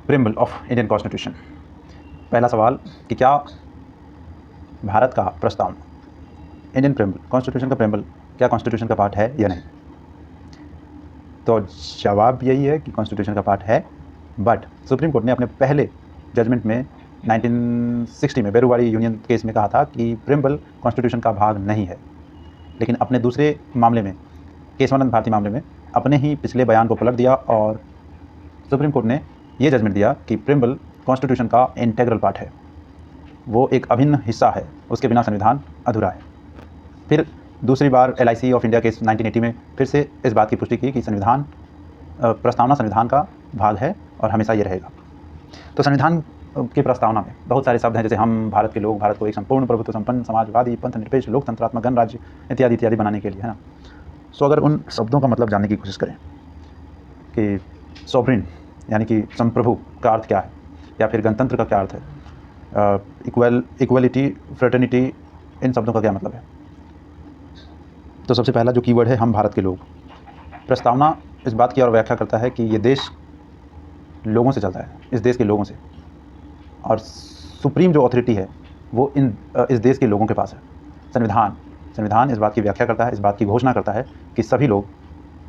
Preamble of Indian constitution. पहला सवाल कि क्या भारत का प्रस्तावना, इंडियन प्रेम्बल, कॉन्स्टिट्यूशन का प्रेम्बल क्या कॉन्स्टिट्यूशन का पार्ट है या नहीं? तो जवाब यही है कि कॉन्स्टिट्यूशन का पार्ट है, बट सुप्रीम कोर्ट ने अपने पहले जजमेंट में 1960 में बेरुवाड़ी यूनियन केस में कहा था कि प्रेम्बल कॉन्स्टिट्यूशन का भाग नहीं है। लेकिन अपने दूसरे मामले में, केशवानंद भारती मामले में, अपने ही पिछले बयान को पलट दिया और सुप्रीम कोर्ट ने ये जजमेंट दिया कि प्रेम्बल कॉन्स्टिट्यूशन का इंटेग्रल पार्ट है, वो एक अभिन्न हिस्सा है, उसके बिना संविधान अधूरा है। फिर दूसरी बार LIC ऑफ इंडिया केस 1980 में फिर से इस बात की पुष्टि की कि संविधान प्रस्तावना संविधान का भाग है और हमेशा ये रहेगा। तो संविधान की प्रस्तावना में बहुत सारे शब्द हैं, जैसे हम भारत के लोग, भारत को एक संपूर्ण प्रभुत्व संपन्न समाजवादी पंथ निरपेक्ष लोकतंत्रात्मक गणराज्य इत्यादि इत्यादि बनाने के लिए, है ना। सो अगर उन शब्दों का मतलब जानने की कोशिश करें कि सॉवरेन यानी कि संप्रभु का अर्थ क्या है, या फिर गणतंत्र का क्या अर्थ है, इक्वलिटी, फ्रेटर्निटी, इन शब्दों का क्या मतलब है, तो सबसे पहला जो कीवर्ड है हम भारत के लोग। प्रस्तावना इस बात की और व्याख्या करता है कि ये देश लोगों से चलता है, इस देश के लोगों से, और सुप्रीम जो अथॉरिटी है वो इस देश के लोगों के पास है। संविधान इस बात की व्याख्या करता है, इस बात की घोषणा करता है कि सभी लोग,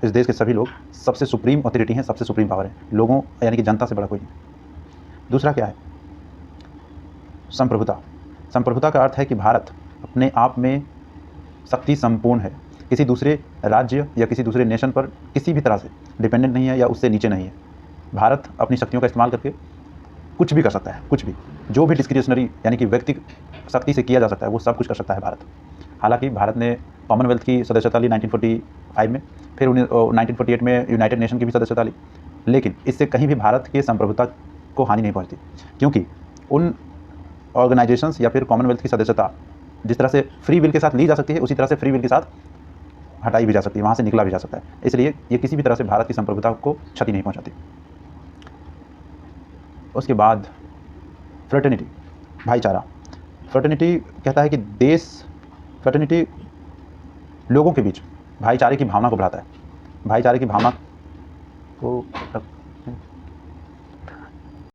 इस देश के सभी लोग सबसे सुप्रीम अथॉरिटी हैं, सबसे सुप्रीम पावर है, लोगों यानी कि जनता से बड़ा कोई नहीं। दूसरा क्या है? संप्रभुता। संप्रभुता का अर्थ है कि भारत अपने आप में शक्ति संपूर्ण है, किसी दूसरे राज्य या किसी दूसरे नेशन पर किसी भी तरह से डिपेंडेंट नहीं है या उससे नीचे नहीं है। भारत अपनी शक्तियों का इस्तेमाल करके कुछ भी कर सकता है, कुछ भी, जो भी डिस्क्रिशनरी यानी कि व्यक्तिगत शक्ति से किया जा सकता है वो सब कुछ कर सकता है भारत। हालांकि भारत ने कॉमनवेल्थ की सदस्यता ली 1945 में, फिर 1948 में यूनाइटेड नेशन की भी सदस्यता ली, लेकिन इससे कहीं भी भारत की संप्रभुता को हानि नहीं पहुंचती, क्योंकि उन ऑर्गेनाइजेशंस या फिर कॉमनवेल्थ की सदस्यता जिस तरह से फ्री विल के साथ ली जा सकती है, उसी तरह से फ्री विल के साथ हटाई भी जा सकती है, वहाँ से निकला भी जा सकता है। इसलिए ये किसी भी तरह से भारत की संप्रभुता को क्षति नहीं पहुँचाती। उसके बाद फ्रेटर्निटी, भाईचारा। फ्रेटर्निटी कहता है कि फ्रेटर्निटी लोगों के बीच भाईचारे की भावना को बढ़ाता है। भाईचारे की भावना को